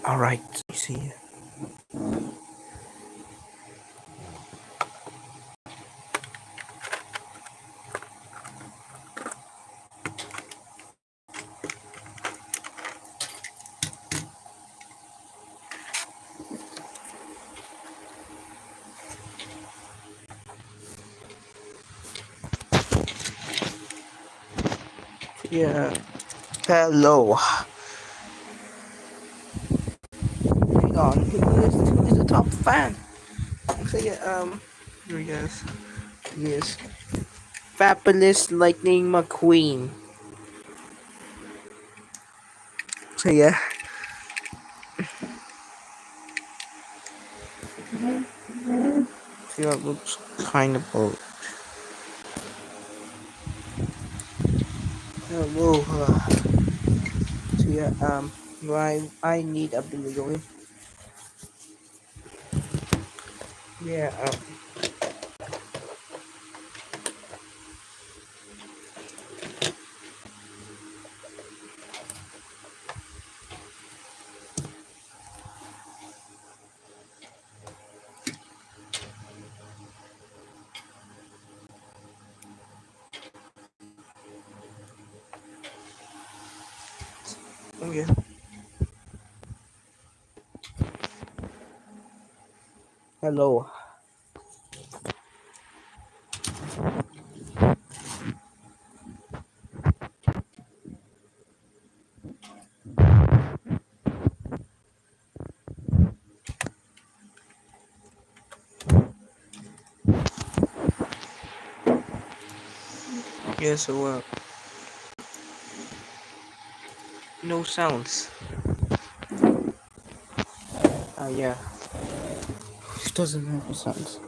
Alright, see. Yeah. Hello. Hang on. Who is the top fan? So yeah, here he is. He is Fabulous Lightning McQueen. So yeah. See that looks kind of old. Hello. So yeah, I need a billion. Yeah, oh yeah. Hello. Yeah, so no sounds. Yeah. It doesn't have a sounds.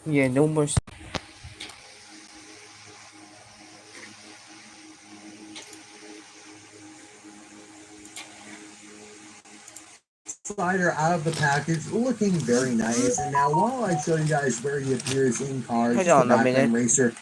Yeah, no more. Slider out of the package, looking very nice. And now, while I show you guys where he appears in cars, Hold just a on a minute. background racer,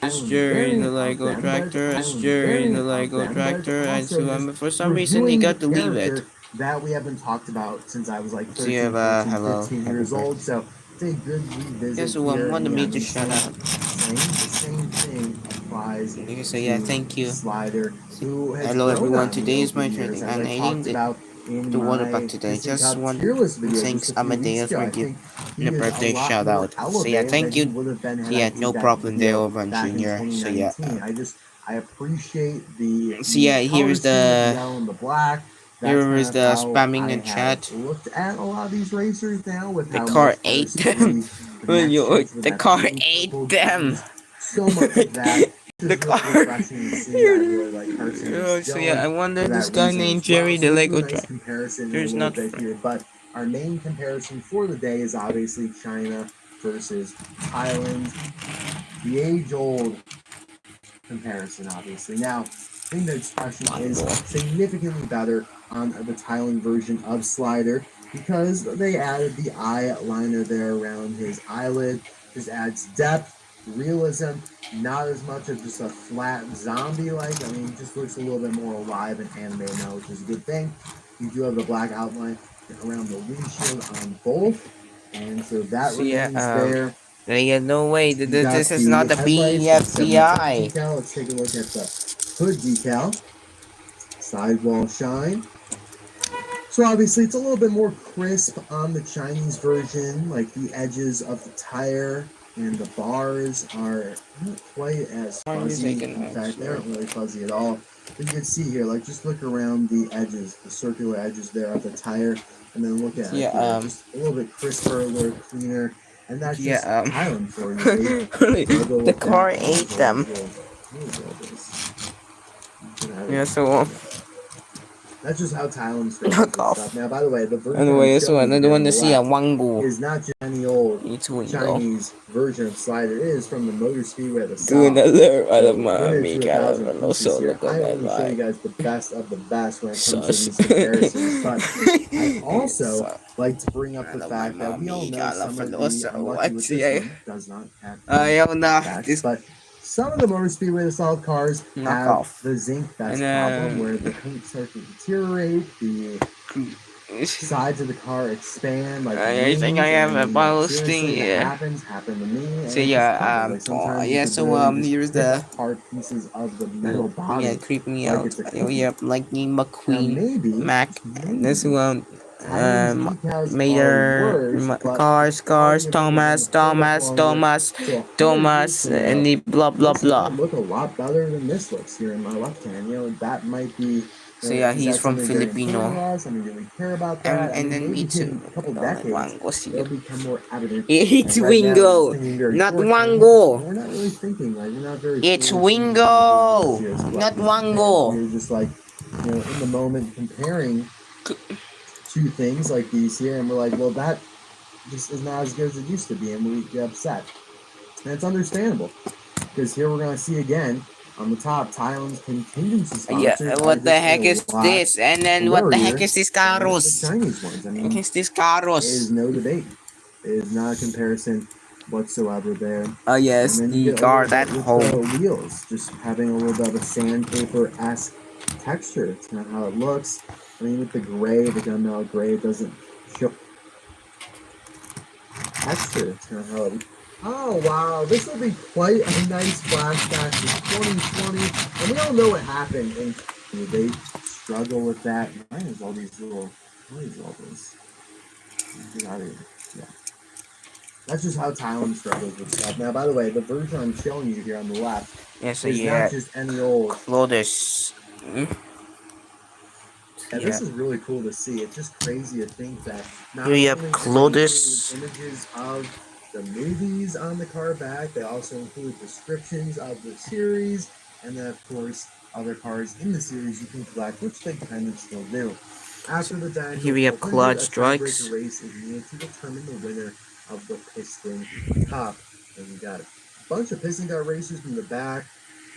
It's Jerry the Lego tractor. It's Jerry the Lego tractor. And so for some reason he got to leave it. that we haven't talked about since I was like So you 13, have 14, hello, 15 happy years birthday. old. So it's a good revisit Yeah, so here. wanted And me yeah, to shut up. the same thing applies Okay, so yeah, to thank you. Slider, who has Hello grown everyone. on me Today is over my the years, trading as and I I talked named about in the water my bug today. Instant Just Cup one tier list video just thanks a few weeks Amadeus ago. for I giving think the he is a birthday lot shout more out. So yeah, elevated thank than he you. would have been So had I yeah, did no that problem there, video Urban back in Junior. So yeah, 2019. I appreciate the so new yeah, color scheme with the yellow and the black. That's here kind is of the how spamming I in have chat. looked at a lot of these racers now, with The how car most ate cars them. see the next gen for The that car blue ate purple them. greens. So much of that The is really car. refreshing to see. I really like Carson and So yeah, Dillon I wonder for this that guy reason named as well. Jerry So the we'll do a Lego nice truck. comparison in a There's little not bit friend. here. But our main comparison for the day is obviously China versus Thailand. The age-old comparison, obviously. Now, I think the expression is significantly better on the Thailand version of Slider because they added the eyeliner there around his eyelid. Just adds depth, realism, not as much of just a flat zombie-like. I mean, it just looks a little bit more alive and animated now, which is a good thing. You do have the black outline around the windshield on both, and so that So yeah, remains there. yeah, no way. You got This is the not the headlights, that 77 BFDI. decal. Let's take a look at the hood decal. Sidewall shine. So obviously it's a little bit more crisp on the Chinese version, like the edges of the tire and the bars are not quite as fuzzy. In fact, they aren't really fuzzy at all. But you can see here, like just look around the edges, the circular edges there of the tire, and then look at it here, just a little bit crisper, a little cleaner, and that's just Thailand for you. The car ate them. Yeah, so That's just how Thailand struggles Knock with off. stuff. Now, by the way, the version Anyway, I'm this showing one, you I here don't on want the to see a left Wango. is not just any old It's Wingo. Chinese version of Slider. It is from the Motor Speedway of the Doing South. a little out So of my limited to amiga, 1,000 no pieces solo here. con I el only show you like. guys the best of the best when it comes to Sus. these comparisons. But I also So, like to bring up the ano fact that we all know amiga, la some of the falosa. unlucky What with see? this one does not have Ayaw na. facts, This but some of the Motor Speedway of the South cars knock have off. the zinc vest And problem where the paint starts to deteriorate, the sides of the car expand like I think wings, I have a and posting seriously, it here. happened to me, and So it just happens. yeah, Like sometimes you yeah. could So really just here's pick the apart pieces of the metal body yeah, creep me like out. it's a Oh cookie. yeah, Lightning Now McQueen, maybe, Mac, and this maybe one. Thailand's decals are Mater, worse, but Cars, quality of them Thomas, doesn't hold up longer. So 100 years from now, and the blah blah this blah. might look a lot better than this looks here in my left hand. You know, that might be. So yeah, Is he's that from something very important to Filipino. us? I mean, do we care about that? I And mean, then me maybe too. in a couple Don't let decades, Wango see it'll it. become more evident. It's And right now, we're Wingo, just thinking very not short term. Wango. We're not really thinking like we're not very. It's forward-thinking Wingo, individuals here, so not and Wango. we're just like, you know, in the moment comparing two things like these here, and we're like, well, that just is not as good as it used to be, and we get upset. And it's understandable because here we're going to see again on the top Thailand's contingency sponsors. Yeah, are what the just heck a is lot this? And then what the heck blurrier is this than the Caros? Chinese ones. I What mean, is this it Caros? is no debate. It is not a comparison whatsoever there. Oh yes, And then you the get a car little at bit with home. the wheels, just having a little bit of a sandpaper-esque texture. It's kind of how it looks. I mean, with the gray, the gunmetal gray, it doesn't show texture. It's kind of how it. Oh wow, this will be quite a nice flashback to 2020, and we all know what happened. And they struggle with that. Why is all these little? What is all this? Get out of here. Yeah. That's just how Thailand struggles with stuff. Now, by the way, the version I'm showing you here on the left Yeah, so is yeah, not just any old. Clodus. Yeah, this is really cool to see. It's just crazy to think that not Here you have only do they Clodus. include images of the movies on the car back, they also include descriptions of the series, and then of course other cars in the series you can collect, which they kind of still do. After the Daniel Here we have 1200, Claude a Strikes. tiebreaker race is needed to determine the winner of the Piston Cup. And you got a bunch of Piston Cup racers from the back.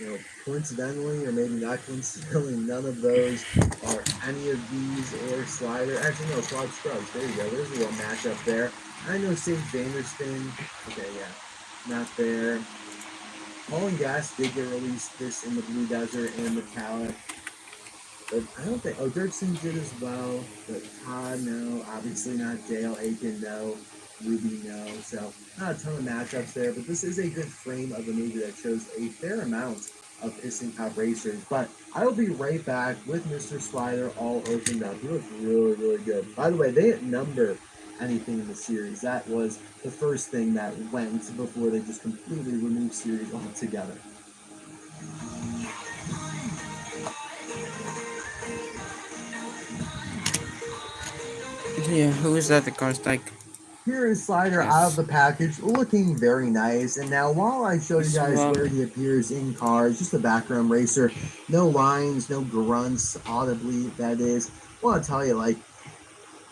You know, coincidentally, or maybe not coincidentally, none of those are any of these or Slider. Actually, no, Claude Scruggs. There you go. There's a little matchup there. I know Sage Vanderstin. Okay, yeah, not there. Paul and Gas did get released this in the Blue Desert and Metallic. But I don't think. Oh, Dirksen did as well. But Todd, no. Obviously not Dale Aiken, no. Ruby, no. So not a ton of matchups there. But this is a good frame of the movie that shows a fair amount of Piston Cup racers. But I will be right back with Mr. Slider all opened up. He looks really, really good. By the way, they didn't number anything in the series. That was the first thing that went before they just completely removed series altogether. Yeah, who is that? The car's like. Here is Slider Yes. out of the package, looking very nice. And now, while I show you This guys one. where he appears in cars, just a background racer, no lines, no grunts, audibly, that is. I want to tell you, like,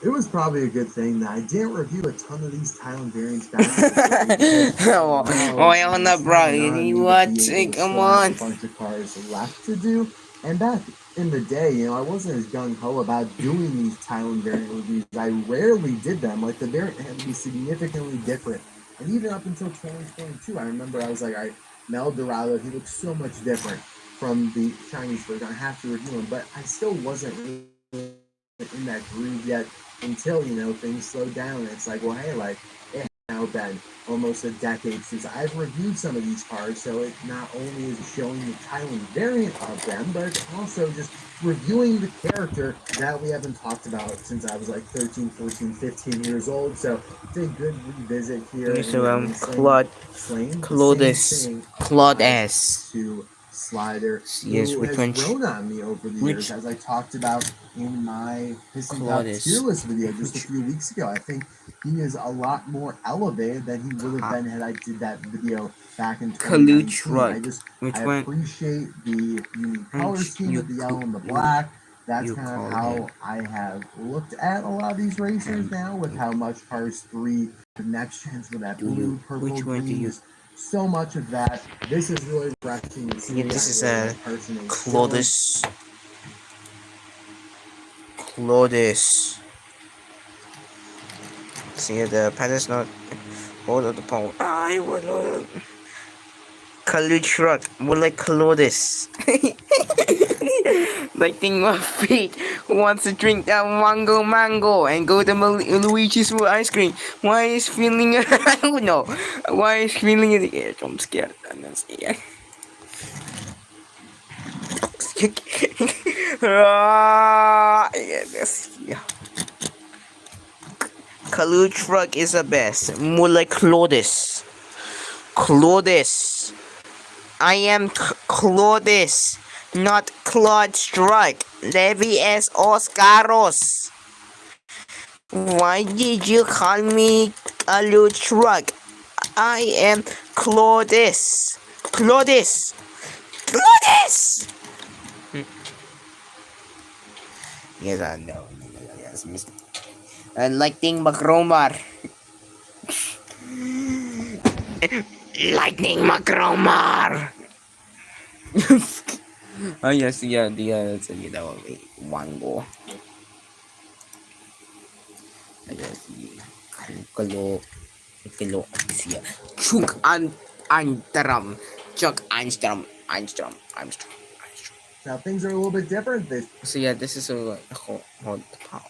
it was probably a good thing that I didn't review a ton of these Thailand variants back in the day, because Oh, now ayaw na, it's bro. not on me to What? be able to Come still have on. a bunch of cars left to do. And back in the day, you know, I wasn't as gung-ho about doing these Thailand variant reviews. I rarely did them. Like, the variant had to be significantly different. And even up until 2022, I remember I was like, all right, Mel Dorado, he looks so much different from the Chinese version. I have to review him. But I still wasn't really in that groove yet until, you know, things slowed down. And it's like, well, hey, like, it has now been almost a decade since I've reviewed some of these cars, so it not only is showing the Thailand variant of them, but it's also just reviewing the character that we haven't talked about since I was like 13, 14, 15 years old. So it's a good revisit here. So Claude S. To Slider, Yes, who which has one? grown on me over the years, as I talked about in my Piston Cup Claude S. tier list video just a few weeks ago. I think he is a lot more elevated than he would have been had I did that video back in 2019. I Which I one? appreciate the unique color scheme with the yellow and the black. that's You kind of call how him. I have looked at a lot of these racers now, with how much Cars 3, the next gens with that Do you? blue, purple, Which one do green, you? just so much of that. This is really refreshing to Yeah, see. this I is really a like person named Dylan. Clodus. Clodus. See the pattern's not. Hold on the power. I will. Color truck. More like Clodus. Lightning my feet. Who wants to drink that mango and go to Luigi's for ice cream? Why is feeling? I don't know. Why is feeling in the air? I'm scared. I'm not scared. Yeah. Kalu truck is the best. More like Clodus. Clodus. I am Clodus, not Claude Strike. Levi S. Oscaros. Why did you call me Kalu truck? I am Clodus. Clodus. Clodus! Yes, I know. Yes, Mr. Lightning McRomar. Lightning McRomar! Oh yes, yeah, sige daw. Wango. Ayan, si Kalo, Kalo, siya. Chuk Antram. Chuck Armstrong. Now things are a little bit different this. So yeah, this is a hold the power.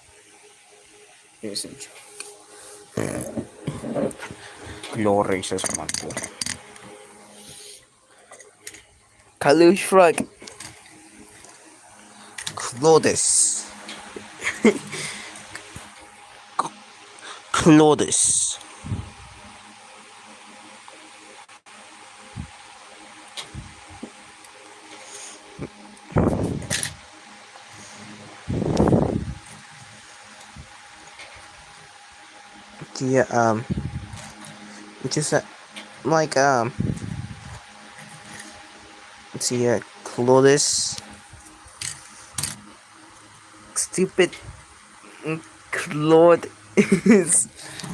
Here's a glory sa mango. Kalu Shrug. Clodus. Clodus. Yeah, just like let's see, Clodus, stupid Claude,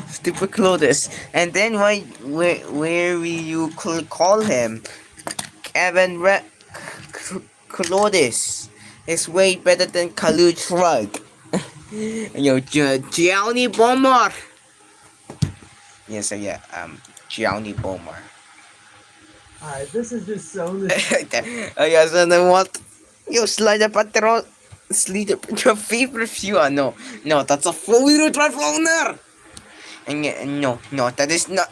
stupid Clodus, and then where will you call him? Kevin Clodus is way better than Kalu Shrug. Yo, Gianni Bomber. Yes, yeah, Gianni Bomber. This is just so. Yes, and then what? Yo, Slider Patrol. Slider, your favorite viewer? No, that's a four-wheel drive owner. And no, that is not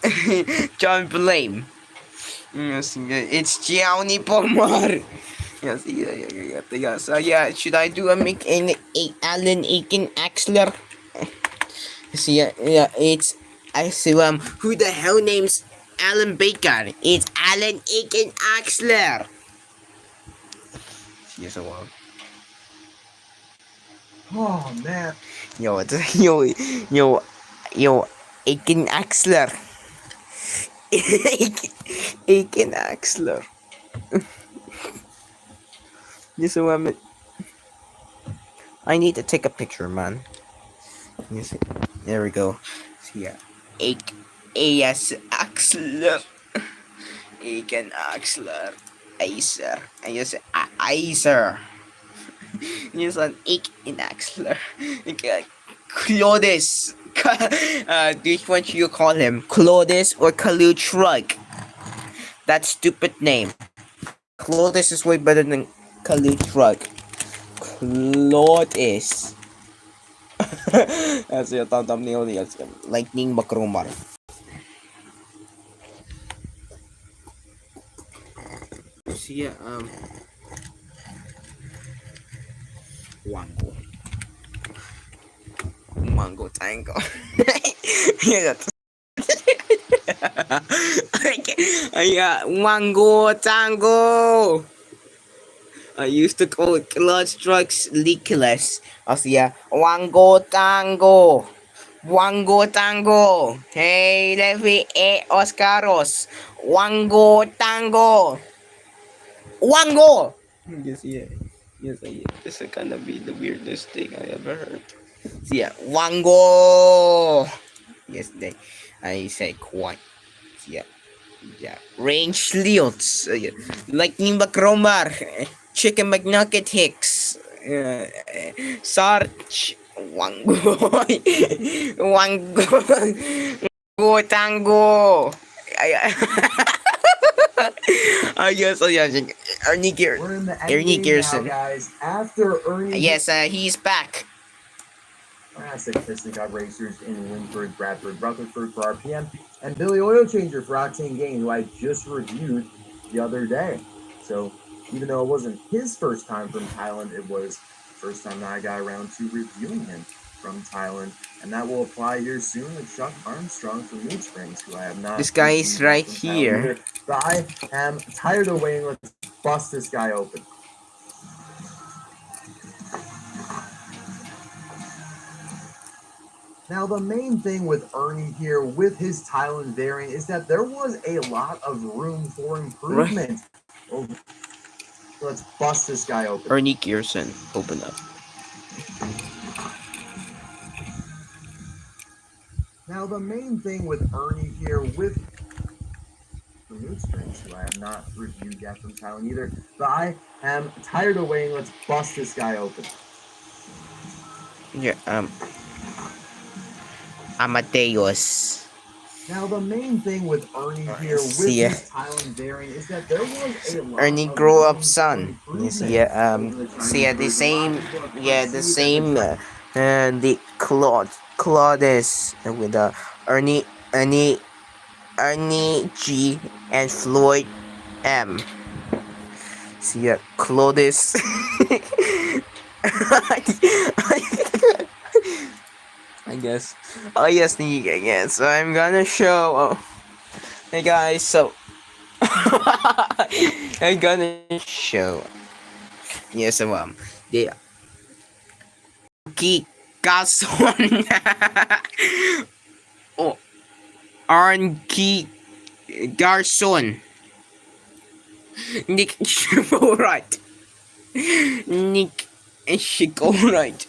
John Blame. Yes, it's Gianni Pomar. Yes. Yeah. Should I do a make an Alan Aiken Axler? See, yeah, it's I see who the hell names Alan Baker? It's Alan Aiken Axler. Yes, Oh man. Yo, it's yo, Aiken Axler. Aiken Axler. Yes, I need to take a picture, man. Yes, there we go. So, yeah, A.S. Axler. Aiken Axler. Acer. And yes, Acer. Yes, an Aiken Axler. Clodus. Which one should you call him? Clodus or Kalu Shrug? That stupid name. Clodus is way better than Kalu Shrug. Clodus. That's your thumbnail. Lightning Makromar. See ya, Wango. Mango Tango. Yeah, that's yeah, Wango Tango. I used to call it Clutch Trucks Liculus. Also, yeah, Wango Tango. Wango Tango. Hey, Levi E. Oscaros. Wango Tango. Wango! Yes, yeah. Yes, this is gonna be the weirdest thing I ever heard. So yeah, Wango. Yes, I say quite. So yeah, range Leots. Yeah. Lightning McRomar. Chicken McNugget Hicks. Sarch. Wango. Wango. Go Tango. Yes, Ernie We're in the end Ernie game Gearson. now, guys. After Ernie Yes, he's back. classic Fisticup racers in Winford, Bradford, Rutherford for RPM, and Billy Oil Changer for Octane Gain, who I just reviewed the other day. So even though it wasn't his first time from Thailand, it was the first time that I got around to reviewing him from Thailand. And that will apply here soon with Chuck Armstrong from Mood Springs, who I have not. This guy is right here. But I am tired of waiting. Let's bust this guy open. Now, the main thing with Ernie here with his Thailand variant is that there was a lot of room for improvement. Oh, let's bust this guy open. Ernie Gearson, open up. Now, the main thing with Ernie here with the Mood Springs, who I have not reviewed yet from Thailand either, but I am tired of waiting. Let's bust this guy open. Yeah, Amadeus. Now, the main thing with Ernie here with his Thailand variant is that there was a lot Ernie grow up son. You see, the same, the Claudius with Ernie G and Floyd M. See, Claudius. I guess. Oh yes, again. So I'm gonna show. Hey guys, so I'm gonna show. Yes, so the Garson. Oh, Arnki Garson. Nick right. Nick Chico right.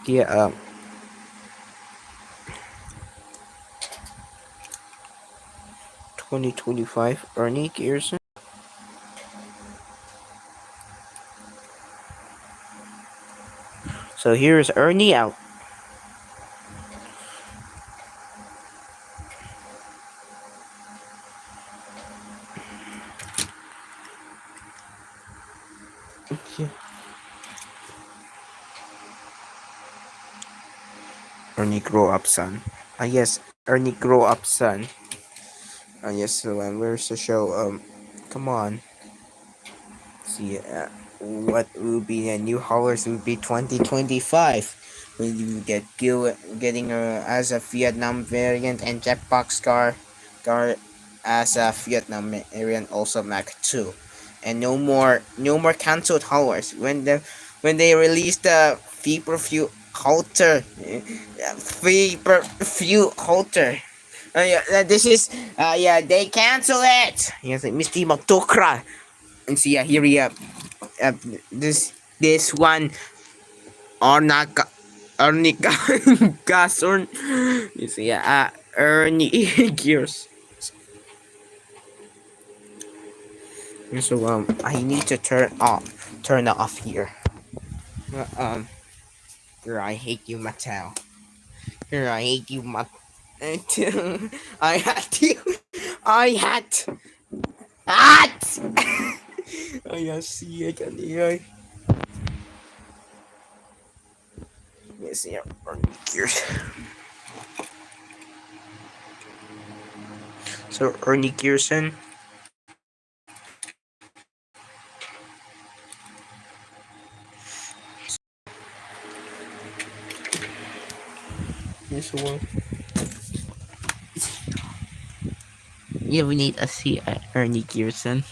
Yeah, 2025 Ernie Gearson. So here's Ernie out. Yeah. Ernie grow up son. Yes, Ernie grow up son. Yes, so where's the show? Come on. See, what will be the new haulers will be 2025. Will you getting as a Vietnam variant and Jetbox car as a Vietnam variant, also Mac 2, and no more cancelled haulers when they release the pay-per-view halter. Pay-per-view halter. This is they cancel it. Yes, Misty Motokra. And see, here we have this one Arnica Gason. You see, Ernie Gears. So I need to turn off here. Here, I hate you, Mattel. Here, I hate you, I had oh yeah, see again here. Yes, yeah, Gears. So Ernie Gearson. This one. Yeah, we need to see Ernie Gearson.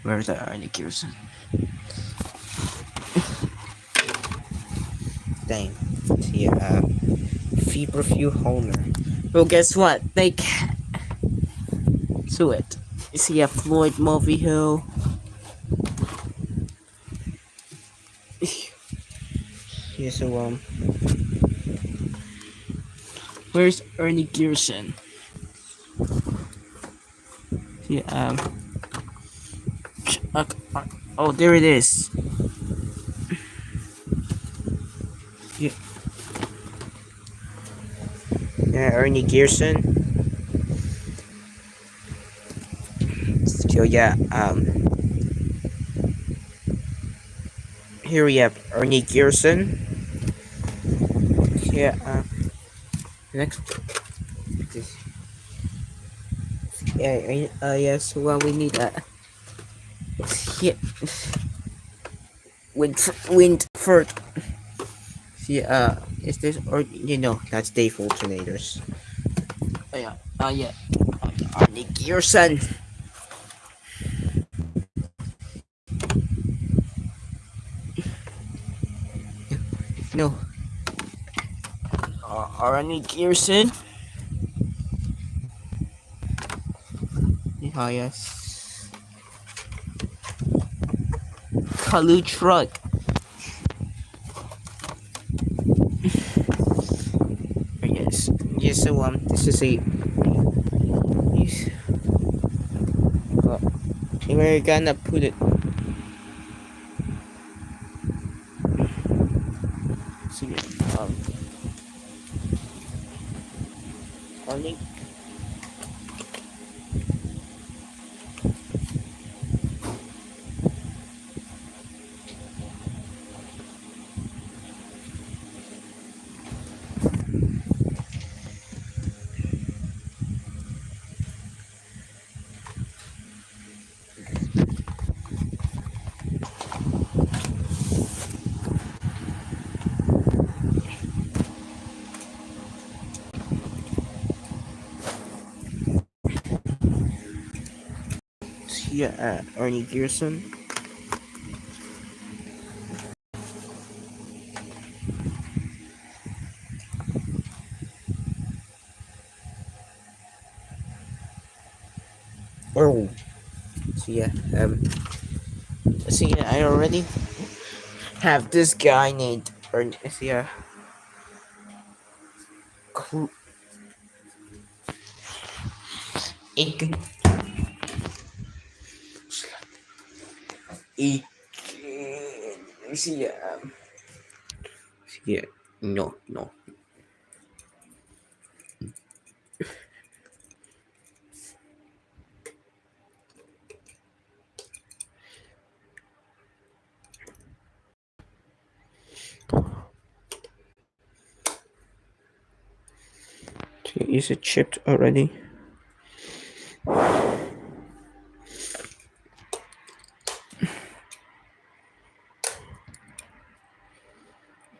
Where's the Ernie Gearson? Dang. See, feverfew Homer. Well, guess what? They can't do it. You see, Floyd Mulvihill. Yeah, so where's Ernie Gearson? Yeah, oh, there it is. Yeah, yeah, Ernie Gearson. So yeah, here we have Ernie Gearson. Yeah, next, this, yeah, yes. Well, we need yeah, Windford. Yeah, is this or that's Dave alternators. Yeah, yeah, Ernie Gearson. No, Ernie Gearson. Yeah, yes. Kalu truck. Yes, yes. So this is a. Yes. Uh, we're gonna put it. So Ernie. Yeah, Ernie Gearson. Oh, so yeah, so yeah, I already have this guy named Ernie. So yeah, Cl- Aiken. Aiken. So yeah, no, no. Is it chipped already?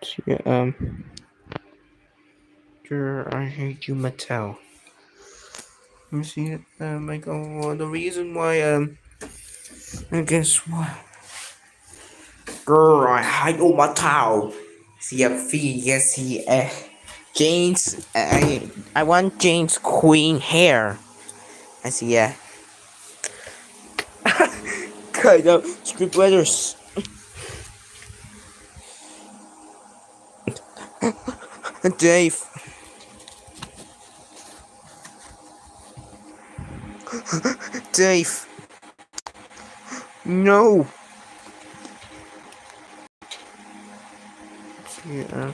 So yeah, I hate you, Mattel. You see it? Like, oh, the reason why, I guess what? Girl, I hate you, Mattel. See, yes, he, Jane's, I want Jane's queen hair. I see, yeah. Kind of script letters. Dave. Dave. No. Yeah.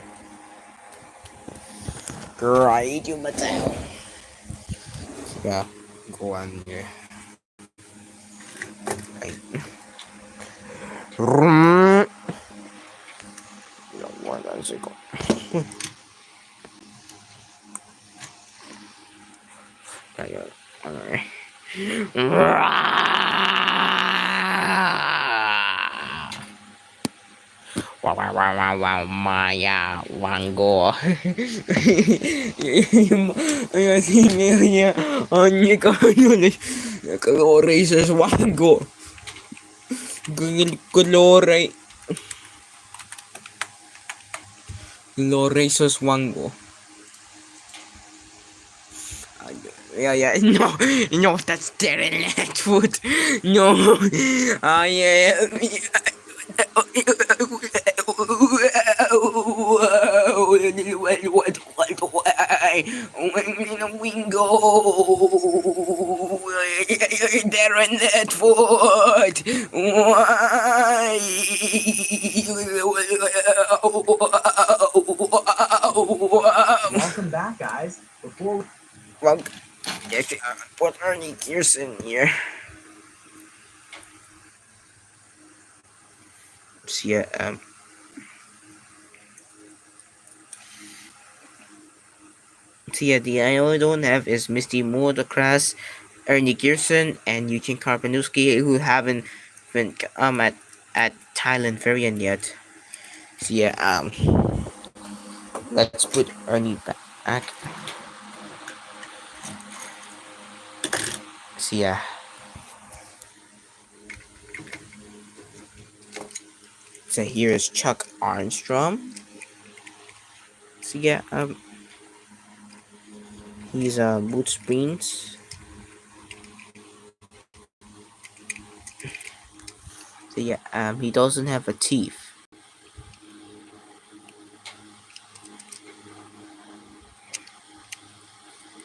Girl, I hate you, Mattel. Yeah, go on, yeah. Right. No, 1 second. Yeah, alright. Wow, wow, wow, wow, wow, Maya, Wango. Ayan, sino niya? Anya ka yun? Colores Wango. Colore. Colores Wango. Yeah. No, that's Darren Ledgewood. No. Yeah. Wingo. Darren Ledgewood. Welcome back, guys. Before Well, yes, put Ernie Pearson here. So yeah, the only don't have is Misty Motocross, Ernie Gearson, and Eugene Karpanowski, who haven't been at Thailand variant yet. So yeah, let's put Ernie back. So yeah. So here is Chuck Armstrong. So yeah, he's boot springs. So yeah, he doesn't have a teeth.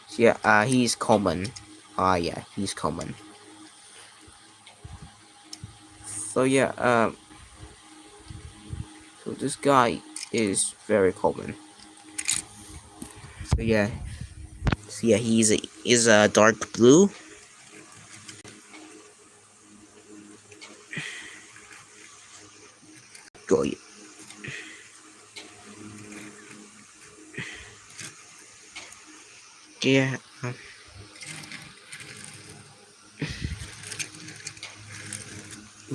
So yeah, he's common. Yeah, he's common. So yeah, so this guy is very common. So yeah, he's a dark blue. Go yeah,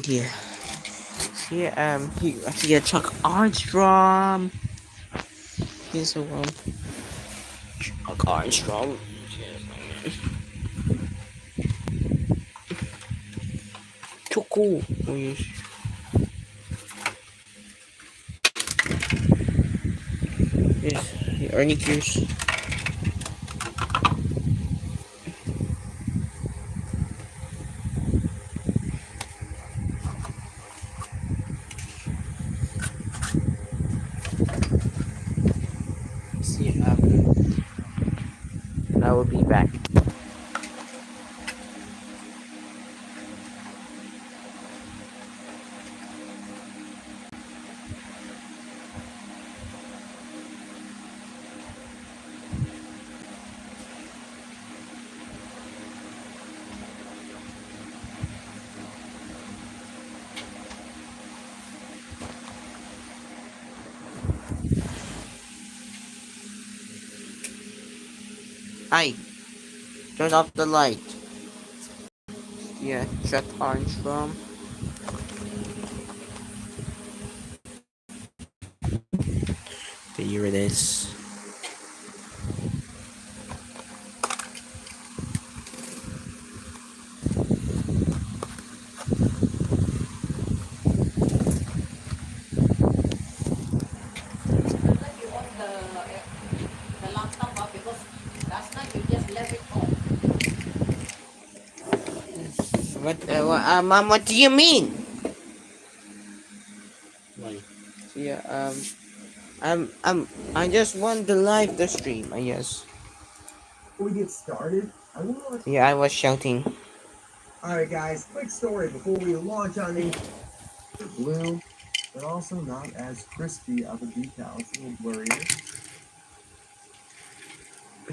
yeah. Yeah, Chuck Armstrong. Here's a one. Chuck Armstrong. Too cool. Oh, yes. Yes, Ernie Gears. See, I will be back. Hi, turn off the light. Yeah, Chuck Armstrong. Here it is. Mom, what do you mean? like Yeah, I just want to live the stream, I guess. before we get started, I want to. Yeah, I was shouting. All right, guys. Quick story before we launch on the blue, but also not as crispy of a decal. It's a little blurrier.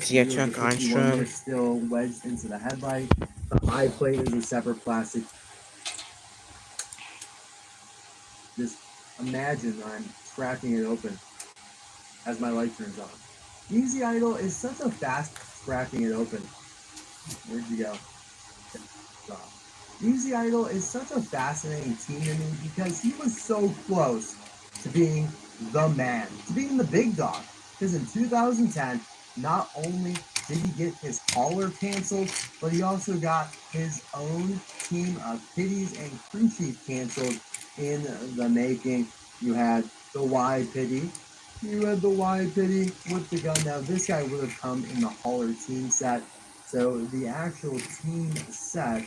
Yeah, The Chuck 51 Armstrong. are still wedged into the headlight. The eye plate is a separate plastic. Just imagine I'm cracking it open as my light turns on. Easy Idol is such a fast cracking it open. Where'd you go? Stop. Easy Idol is such a fascinating team to me because he was so close to being the man, to being the big dog. Because in 2010, not only did he get his hauler canceled, but he also got his own team of Pitties and Crew Chief canceled in the making. You had the Y Pitty. You had the Y Pitty with the gun. Now, this guy would have come in the hauler team set. So the actual team set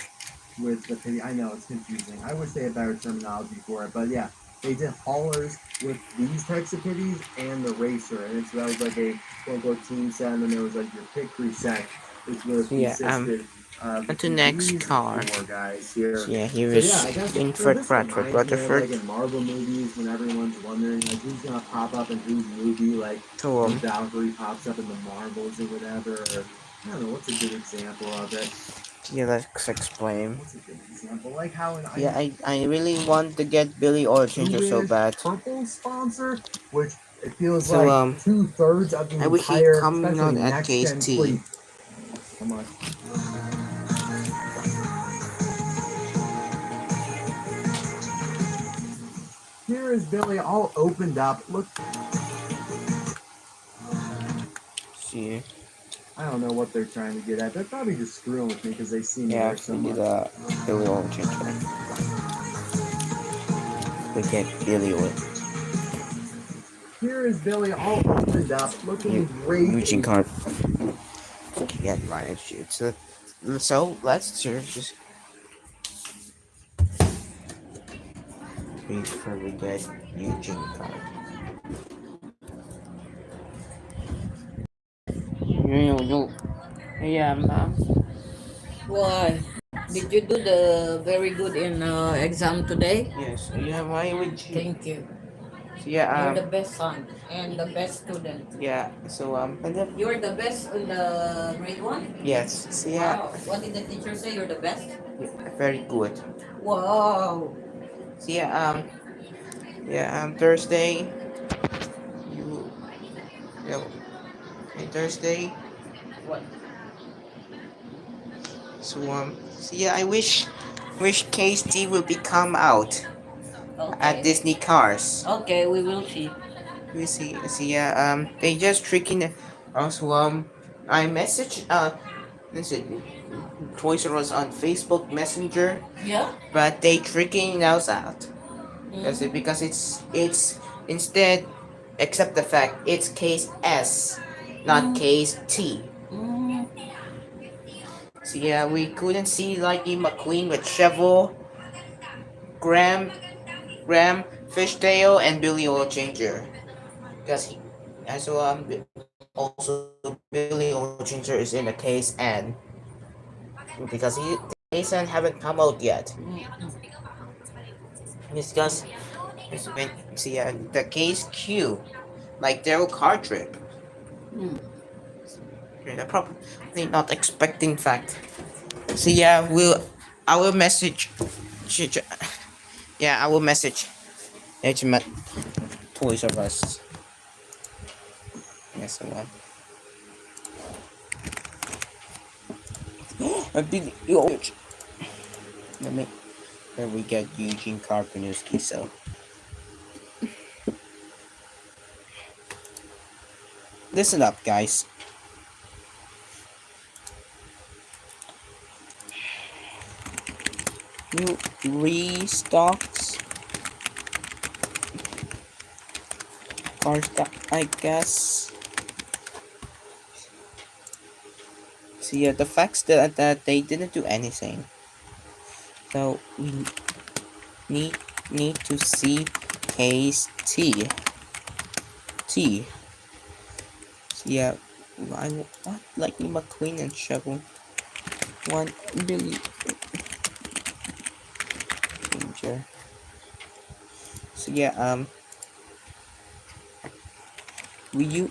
with the pity, I know it's confusing. I wish they had better terminology for it, but yeah, they did haulers with these types of pitties and the racer, and so that was like a quote unquote team set, and then there was like your pit crew set, which would have So yeah, consisted on to between next these car. four guys here. So yeah, here So yeah, is I guess Winfred this Bradford reminds me of like Rutherford. in Marvel movies when everyone's wondering like who's gonna pop up in whose movie, like So when Valkyrie pops up in the Marvels or whatever, or I don't know what's a good example of it. yeah, let's explain. What's a good example? Like how in Yeah, I really want to get Billy Orchinger so Bluish bad. purple sponsor, which it feels So like 2/3 of the I wish he entire, coming especially out at next gen KST. fleet. Come on. Here is Billy all opened up. Look, See, I don't know what they're trying to get at. They're probably just screwing with me because they see me yeah, there so we much. did Billy Orchinger. We get Billy Orchinger. Here is Billy all opened up, looking great. Eugene Carp. Get my attitude. So let's just before we get Eugene Carp. You. Yeah, ma'am. Why? Did you do the very good in exam today? Yes, yeah, why would you? Thank you. So yeah, You're the best son and the best student. yeah. So and then You're the best in the grade one? yes, so yeah, Wow. What did the teacher say? You're the best? very good. Wow. So Thursday, you, you know, Thursday. What? So yeah, I wish KST will become out at Okay. Disney Cars. Okay, we will see. We see, yeah, they just tricking also, I message, listen, Toys R Us on Facebook Messenger, Yeah? but they tricking us out. Mm. Because it's instead, except the fact it's case S, not case T. Mm. So yeah, we couldn't see Lightning McQueen with Shovel, Graham, Fishtail, and Billy Oilchanger. Because he, and so also Billy Oilchanger is in the case N, because the case N haven't come out yet. Because it's been, see, the case Q, like Daryl Cartrip. Mm. They're probably not expecting fact. So yeah, I will message. Yeah, I will message. Ultimate Toys R Us. Yes, I will. I think let me. There we get Eugene Karpinowski. So listen up, guys. New restocks. Cars that I guess. So yeah, the facts that they didn't do anything. So we need to see case T. So yeah, I want Lightning McQueen and Shovel. 1 billion danger. So yeah, will you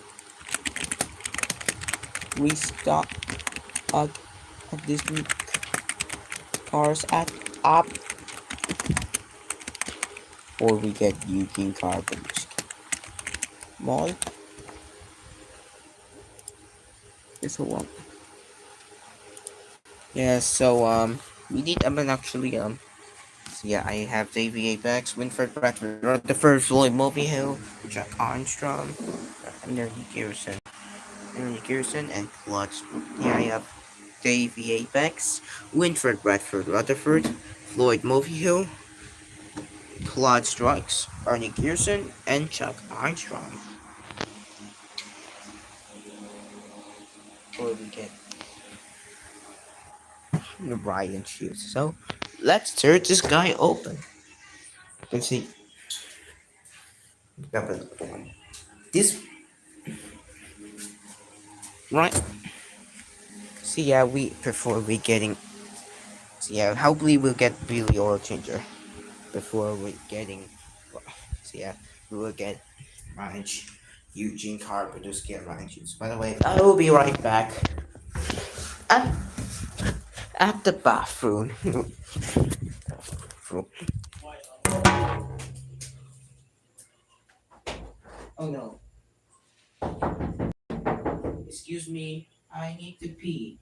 restock of Disney cars at up, or we get Eugene Carpinowski Mall? This one. Yeah, so we need actually so yeah, I have Davey Apex, Winfred Bradford, the first Floyd Mulvihill, Jack Armstrong, Henry Gearson, and Claude. Yeah, I have Davey Apex, Winfred Bradford Rutherford, Floyd Mulvihill, Claude Strikes, Ernie Gearson, and Chuck Armstrong. Or we get Ryan shoes. So let's tear this guy open. You can see this right. So yeah, we before we getting. So yeah, hopefully we'll get really oil changer before we getting. So yeah, we will get Ryan Eugene Carpenter's get Ryan shoes. By the way, I will be right back at the bathroom. Oh no. Excuse me, I need to pee.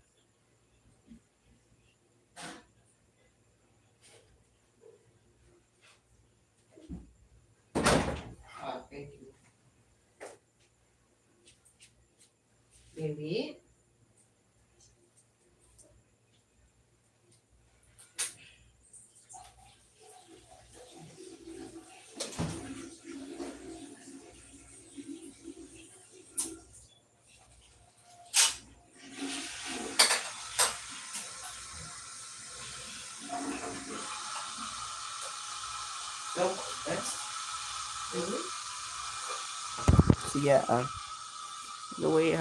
Thank you. Baby. So that's Baby. so yeah, the way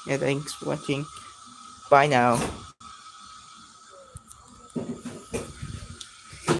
yeah, thanks for watching. Bye now.